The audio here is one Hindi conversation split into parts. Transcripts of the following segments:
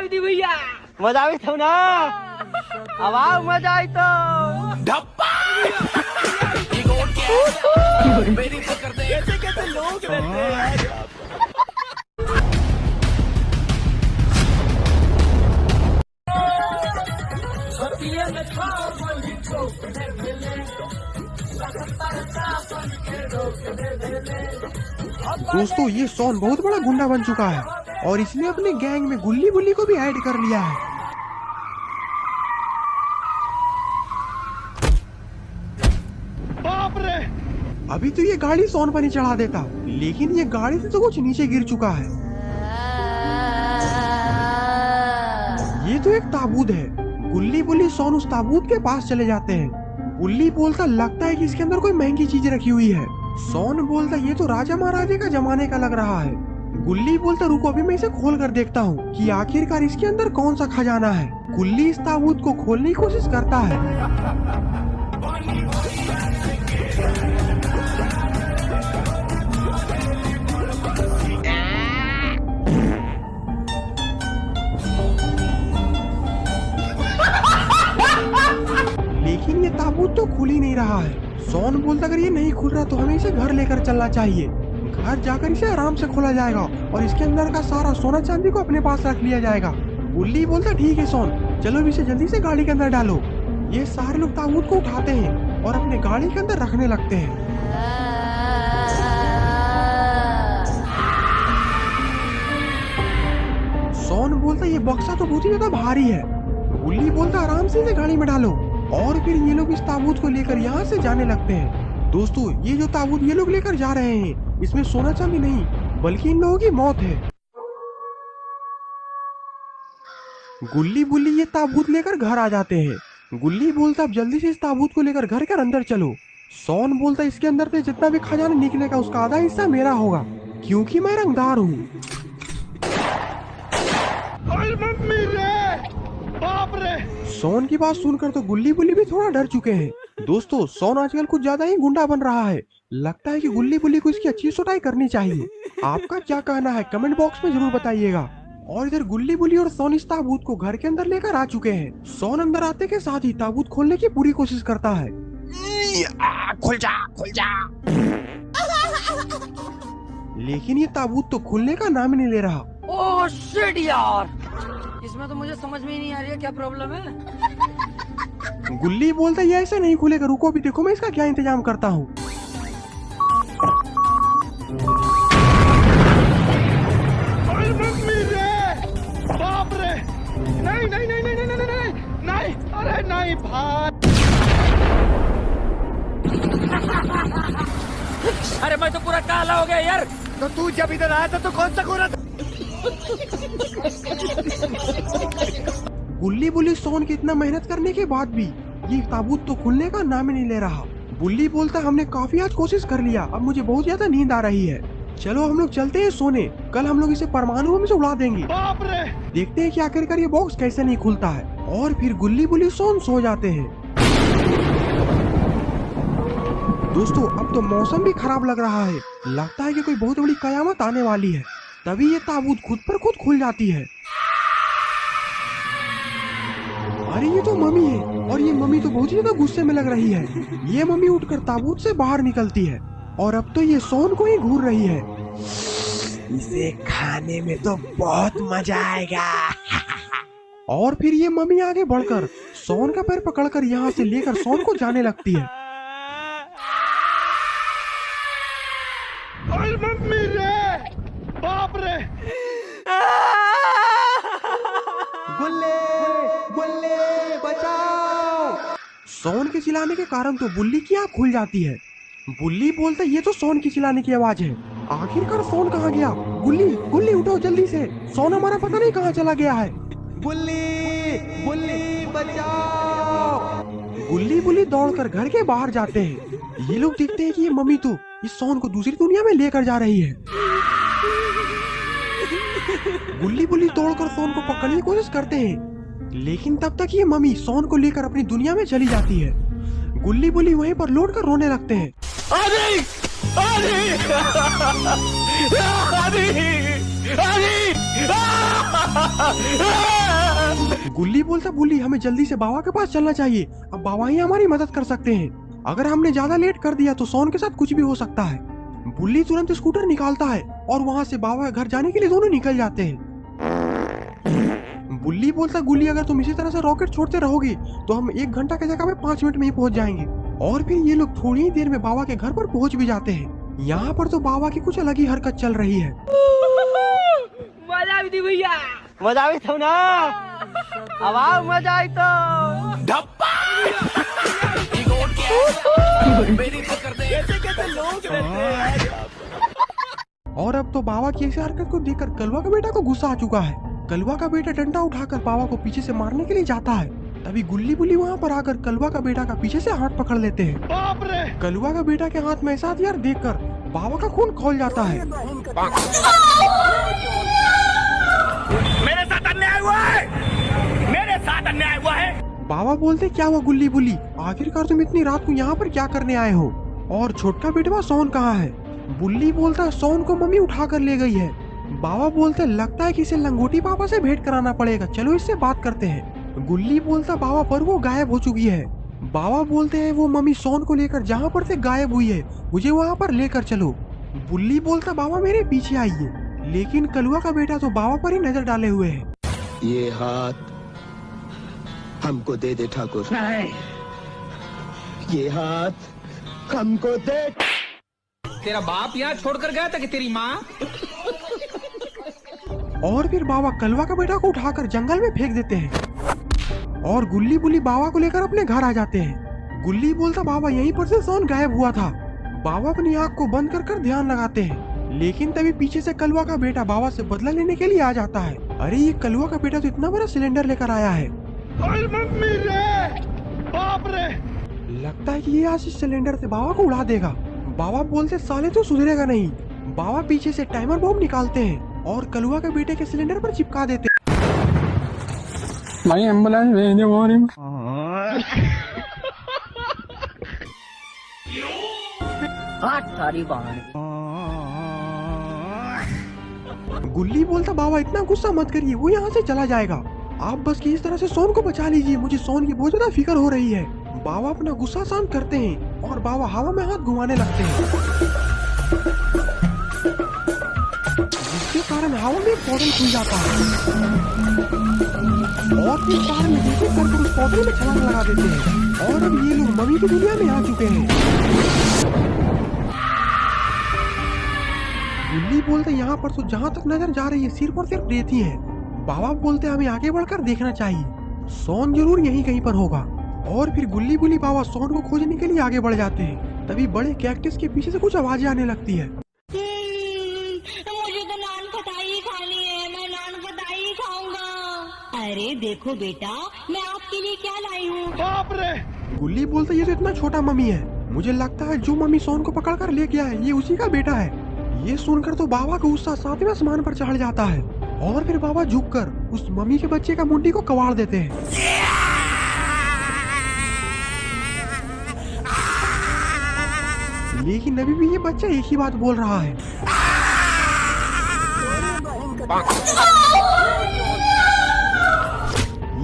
આવી હતી ભૈયા मजा આવી થયું ना अब आओ मजा आई तो मेरी तो करते कैसे कैसे लोग रहते हैं दोस्तों ये सोन बहुत बड़ा गुंडा बन चुका है और इसने अपने गैंग में गुल्ली बुल्ली को भी ऐड कर लिया है। बाप रे! अभी तो ये गाड़ी सोन पर ही चढ़ा देता, लेकिन ये गाड़ी से तो कुछ नीचे गिर चुका है। ये तो एक ताबूत है। गुल्ली बुल्ली सोन उस ताबूत के पास चले जाते हैं। गुल्ली बोलता लगता है कि इसके अंदर कोई महंगी चीज रखी हुई है। सोन बोलता ये तो राजा महाराजे का जमाने का लग रहा है। गुल्ली बोलता रुको अभी मैं इसे खोल कर देखता हूँ कि आखिरकार इसके अंदर कौन सा खजाना है। गुल्ली इस ताबूत को खोलने की कोशिश करता है। लेकिन ये ताबूत तो खुल ही नहीं रहा है। सोन बोलता अगर ये नहीं खुल रहा तो हमें इसे घर लेकर चलना चाहिए। घर जाकर इसे आराम से खोला जाएगा और इसके अंदर का सारा सोना चांदी को अपने पास रख लिया जाएगा। गुल्ली बोलता ठीक है सोन, चलो इसे जल्दी से गाड़ी के अंदर डालो। ये सारे लोग ताबूत को उठाते हैं और अपने गाड़ी के अंदर रखने लगते हैं। सोन बोलता ये बक्सा तो बहुत ही ज्यादा भारी है। गुल्ली बोलता आराम से इसे गाड़ी में डालो और फिर ये लोग इस ताबूत को लेकर यहाँ से जाने लगते हैं। दोस्तों ये जो ताबूत ये लोग लेकर जा रहे हैं इसमें सोना चांदी नहीं बल्कि इन लोगों की मौत है। गुल्ली बुल्ली ये ताबूत लेकर घर आ जाते हैं। गुल्ली बोलता अब जल्दी से इस ताबूत को लेकर घर के अंदर चलो। सोन बोलता इसके अंदर से जितना भी खजाना निकलेगा उसका आधा हिस्सा मेरा होगा क्योंकि मैं रंगदार हूँ। बाप रे! सोन की बात सुनकर तो गुल्ली बुल्ली भी थोड़ा डर चुके हैं। दोस्तों सोन आजकल कुछ ज्यादा ही गुंडा बन रहा है। लगता है कि गुल्ली बुल्ली को इसकी अच्छी सुटाई करनी चाहिए। आपका क्या कहना है कमेंट बॉक्स में जरूर बताइएगा। और इधर गुल्ली बुल्ली और सोन इस ताबूत को घर के अंदर लेकर आ चुके हैं। सोन अंदर आते के साथ ही ताबूत खोलने की पूरी कोशिश करता है। खुल जा, खुल जा। लेकिन ये ताबूत तो खुलने का नाम ही नहीं ले रहा। ओह शिट यार, इसमें तो मुझे समझ में ही नहीं आ रही है क्या प्रॉब्लम है। गुल्ली बोलता ये ऐसे नहीं खुलेगा, रुको अभी देखो मैं इसका क्या इंतजाम करता हूँ। बाप रे! नहीं नहीं नहीं नहीं नहीं नहीं नहीं, अरे नहीं भाई। अरे मैं तो पूरा काला हो गया यार। तो तू जब इधर आया था तो कौन सा गोरा था? गुल्ली बुल्ली सोन की इतना मेहनत करने के बाद भी ये ताबूत तो खुलने का नाम ही नहीं ले रहा। बुल्ली बोलता हमने काफी आज कोशिश कर लिया, अब मुझे बहुत ज्यादा नींद आ रही है। चलो हम लोग चलते हैं सोने, कल हम लोग इसे परमाणु में से उड़ा देंगे। बाप रे! देखते हैं कि आखिरकार ये बॉक्स कैसे नहीं खुलता है। और फिर गुल्ली बुल्ली सोन सो जाते हैं। दोस्तों अब तो मौसम भी खराब लग रहा है, लगता है कि कोई बहुत बड़ी कयामत आने वाली है। तभी ये ताबूत खुद पर खुद खुल जाती है। अरे ये तो मम्मी है और ये मम्मी तो बहुत ही ज्यादा गुस्से में लग रही है। ये मम्मी उठकर ताबूत से बाहर निकलती है और अब तो ये सोन को ही घूर रही है। इसे खाने में तो बहुत मजा आएगा। और फिर ये मम्मी आगे बढ़कर सोन का पैर पकड़कर यहाँ से लेकर सोन को जाने लगती है। ओए मम्मी रे! बाप रे! गुल्ले गुल्ले बचाओ। सोन के चिल्लाने के कारण तो बुल्ली की आँख खुल जाती है। बुल्ली बोलता ये तो सोन की चिल्लाने की आवाज है। आखिरकार सोन कहाँ गया? गुल्ली गुल्ली उठो जल्दी से, सोन हमारा पता नहीं कहाँ चला गया है। बुल्ली बुल्ली बचाओ। गुल्ली बुल्ली दौड़कर घर के बाहर जाते हैं। ये लोग देखते हैं कि ये मम्मी तो इस सोन को दूसरी दुनिया में लेकर जा रही है। गुल्ली बुल्ली दौड़कर सोन को पकड़ने की कोशिश करते हैं, लेकिन तब तक ये मम्मी सोन को लेकर अपनी दुनिया में चली जाती है। गुल्ली बुल्ली वहीं पर लौट कर रोने लगते हैं। आदि! आदि! आदि! आदि! गुल्ली बोलता बुल्ली हमें जल्दी से बाबा के पास चलना चाहिए, अब बाबा ही हमारी मदद कर सकते हैं। अगर हमने ज्यादा लेट कर दिया तो सोन के साथ कुछ भी हो सकता है। बुल्ली तुरंत स्कूटर निकालता है और वहाँ से बाबा के घर जाने के लिए दोनों निकल जाते हैं। बुल्ली बोलता गुल्ली अगर तुम इसी तरह से रॉकेट छोड़ते रहोगे तो हम 1 घंटा की जगह में 5 मिनट में ही पहुँच जाएंगे। और फिर ये लोग थोड़ी ही देर में बाबा के घर पर पहुँच भी जाते हैं। यहाँ पर तो बाबा की कुछ अलग ही हरकत चल रही है। मजा भी थी भैया, मजा भी था ना। अब आओ मजा आई तो और अब तो बाबा की ऐसी हरकत को देखकर कलवा का बेटा को गुस्सा आ चुका है। कलवा का बेटा डंडा उठाकर बाबा को पीछे से मारने के लिए जाता है। तभी गुल्ली बुल्ली वहाँ पर आकर कलवा का बेटा का पीछे से हाथ पकड़ लेते हैं। बाप रे! कलवा का बेटा के हाथ में ऐसा हथियार देखकर बाबा का खून खौल जाता है। मेरे साथ अन्याय हुआ है, मेरे साथ अन्याय हुआ है। बाबा बोलते क्या हुआ गुल्ली बुल्ली, आखिरकार तुम इतनी रात को यहाँ पर क्या करने आए हो? और छोटका बेटवा सोन कहाँ है? बुल्ली बोलता सोन को मम्मी उठा कर ले गई है। बाबा बोलते लगता है कि इसे लंगोटी पापा से भेंट कराना पड़ेगा, चलो इससे बात करते हैं। गुल्ली बोलता बाबा पर वो गायब हो चुकी है। बाबा बोलते हैं वो मम्मी सोन को लेकर जहाँ पर से गायब हुई है मुझे वहाँ पर लेकर चलो। बुल्ली बोलता बाबा मेरे पीछे आइए, लेकिन कलवा का बेटा तो बाबा पर ही नजर डाले हुए है। ये हाथ हमको दे दे ठाकुर। नहीं, ये हाथ हमको दे। तेरा बाप यहाँ छोड़कर गया था कि तेरी माँ? और फिर बाबा कलवा का बेटा को उठाकर जंगल में फेंक देते हैं और गुल्ली बुल्ली बाबा को लेकर अपने घर आ जाते हैं। गुल्ली बोलता बाबा यहीं पर से सोन गायब हुआ था। बाबा अपनी आँख को बंद कर ध्यान लगाते हैं, लेकिन तभी पीछे से कलवा का बेटा बाबा से बदला लेने के लिए आ जाता है। अरे ये कलवा का बेटा तो इतना बड़ा सिलेंडर लेकर आया है। ओए मम्मी रे, बाप रे! लगता है कि ये आज इस सिलेंडर से बाबा को उड़ा देगा। बाबा बोलते साले तो सुधरेगा नहीं। बाबा पीछे से टाइमर बॉम्ब निकालते हैं और कलवा के बेटे के सिलेंडर पर चिपका देते हैं। भाई एम्बुलेंस भेज दो मॉर्निंग। गुल्ली बोलता बाबा इतना गुस्सा मत करिए, वो यहाँ से चला जाएगा। आप बस किस तरह से सोन को बचा लीजिए, मुझे सोन की बहुत ज्यादा फिक्र हो रही है। बाबा अपना गुस्सा शांत करते हैं और बाबा हवा में हाथ घुमाने लगते हैं, जिसके कारण हवा में पोर्टल खुल जाता है और फिर कार में जैसे करके उस पोर्टल में छलांग लगा देते हैं और अब ये लोग मम्मी की दुनिया में आ चुके हैं। गुल्ली बोलते यहाँ पर तो जहाँ तक नजर जा रही है सिर्फ और सिर्फ रेत ही है। बाबा बोलते हमें आगे बढ़कर देखना चाहिए, सोन जरूर यहीं कहीं पर होगा। और फिर गुल्ली बुल्ली बाबा सोन को खोजने के लिए आगे बढ़ जाते हैं। तभी बड़े कैक्टस के पीछे से कुछ आवाजें आने लगती है। मुझे तो नान खटाई खानी है, मैं नान खटाई खाऊंगा। अरे देखो बेटा, मैं आपके लिए क्या लाई हूँ। बाप रे! गुल्ली बोलते ये तो इतना छोटा मम्मी है, मुझे लगता है जो मम्मी सोन को पकड़ कर ले गया है ये उसी का बेटा है। ये सुनकर तो बाबा का गुस्सा 7वें आसमान पर चढ़ जाता है और फिर बाबा झुककर उस मम्मी के बच्चे का मुंडी को कबाड़ देते हैं। लेकिन अभी भी ये बच्चा एक ही बात बोल रहा है।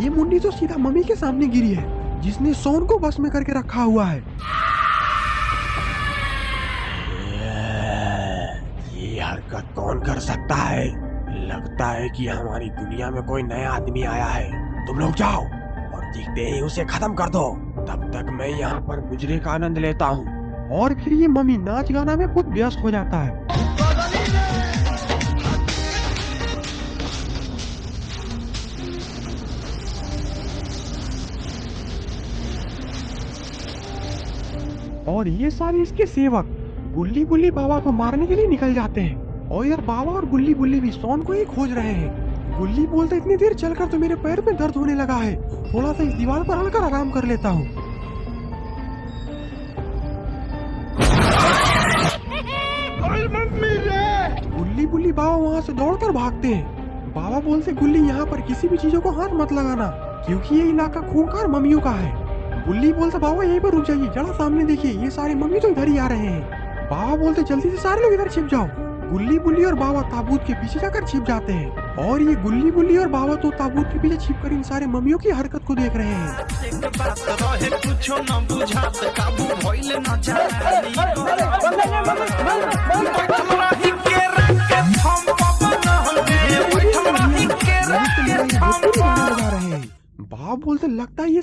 ये मुंडी तो सीधा मम्मी के सामने गिरी है, जिसने सोन को बस में करके रखा हुआ है। ये हरकत कौन कर सकता है? लगता है कि हमारी दुनिया में कोई नया आदमी आया है। तुम लोग जाओ और दिखते ही उसे खत्म कर दो, तब तक मैं यहाँ पर गुजरे का आनंद लेता हूँ। और फिर ये मम्मी नाच गाना में बहुत व्यस्त हो जाता है। और ये सारे इसके सेवक गुल्ली बुल्ली बाबा को मारने के लिए निकल जाते हैं और इधर बाबा और गुल्ली बुल्ली भी सोन को ही खोज रहे हैं। गुल्ली बोलते इतनी देर चलकर तो मेरे पैर में दर्द होने लगा है, थोड़ा सा इस दीवार पर हलकर आराम कर लेता हूँ। मम्मी रे! गुल्ली बुल्ली बाबा वहाँ से दौड़कर भागते हैं। बाबा बोलते गुल्ली यहाँ पर किसी भी चीजों को हाथ मत लगाना, क्योंकि ये इलाका खूंखार मम्मियों का है। गुल्ली बोलता बाबा यहीं पर रुक जाइए, जरा सामने देखिए, ये सारे मम्मी तो इधर ही आ रहे हैं। बाबा बोलते जल्दी से सारे लोग इधर छिप जाओ। गुल्ली बुल्ली और बाबा ताबूत के पीछे जाकर छिप जाते हैं और ये गुल्ली बुल्ली और बाबा तो ताबूत के पीछे छिपकर इन सारे मम्मियों की हरकत को देख रहे हैं। बाप बोलते लगता है ये